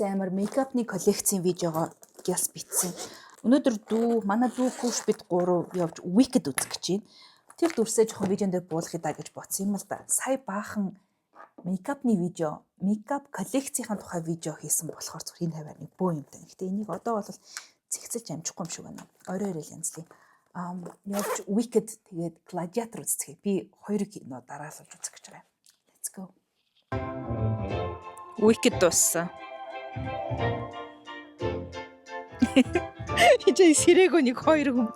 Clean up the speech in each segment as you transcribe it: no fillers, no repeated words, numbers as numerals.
Амар мейкапны коллекцийн видеогоо гяс битсэн. Өнөөдөр манай дүү Куш бид 3 явж Wicked үзэх гэж байна. Тэр дүрсээ жоохон видеон дээр буулгая даа гэж бодсон юм л да. Сая баахан мейкапны видео, мейкап коллекцийн тухай видео хийсэн болохоор зүрхийн тавиар нэг бөө юмтай. Гэхдээ энийг одоо бол цэгцэлж амжихгүй юм шиг байна. Орой орой л янзлий. Явж Wicked тэгээд Gladiator үзцгээе. Би хоёр кино дараалж үзэх гэж байгаа. Let's go. Wicked дууссан. Ичээ сэрэг нэг хоёр хүн.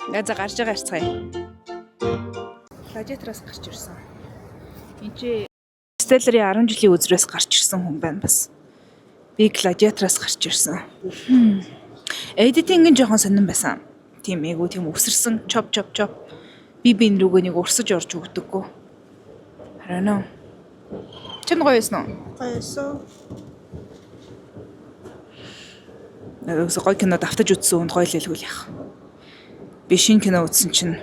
Газа гарч байгаа арцгаая. Gladiator-аас гарч ирсэн. Ичээ Stellar-ийн 10 жилийн үзрээс гарч ирсэн хүн байна бас. Би Gladiator-аас гарч ирсэн. Эдитинг нь жоохон сонирн байсан. Тийм эйгүү тийм өсөрсөн чоп. Би энэ рүүгээ нэг урсаж орж өгдөггүй. Хараа. Чин гоё байсан уу? Гоё байсан. Өсө гоё кино давтаж үзсэн хүнд гоё л хэлгүй яах. Би шинэ кино үзсэн чинь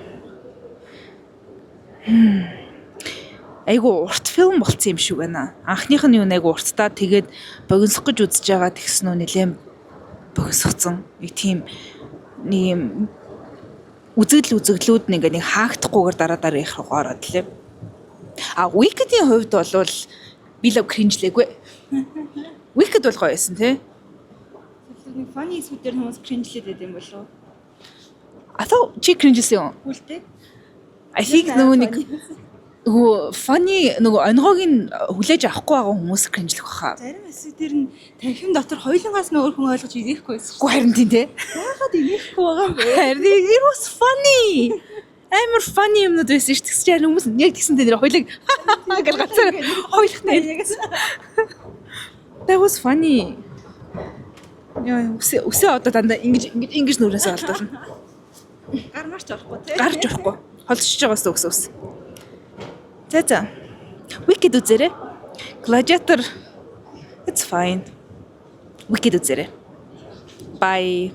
айгу урт фильм болцсон юм шиг байна. Анхных нь юу нэг урттаа тэгээд богиносох гэж үзэж байгаа тэгсэн үү нэлээд богиносгоцсон. Нэг тийм нэг үзэгдлүүд нэг хаагдахгүйгээр дараа их гоороод лээ. Wicked-ийн хувьд бол би лав кринжлээгүй. Wicked бол гоё байсан тий. Нэг funny сүдэр хүмүүс кринжлээд байд юм болов уу? Чи кринжлсэн юм? Үлдээ. I think funny онгоог нь хүлээж авахгүй байгаа хүмүүс кринжлэх баха. Зарим эсүүдэр нь тархим дотор хоёулангаас нь өөр хүн ойлгож ирэхгүй байсан. Үгүй харин тийм тий. Яагаад ирэхгүй байгаа юм бэ? Харин it was funny. Амар funny юмнууд байсан шүү. Тэгс чинь хүмүүс яг тэгсэн дээр хоёлыг гэл гацаар хоёлахтай. That was funny. Яа үсээ одоо дандаа ингэж нүрээс олдуулна. Гар марч орохгүй тий. Гарч орохгүй. Холдчихж байгаас өксөс. За. Wicked үзээрэй. Gladiator it's fine. Wicked үзээрэй. Bye.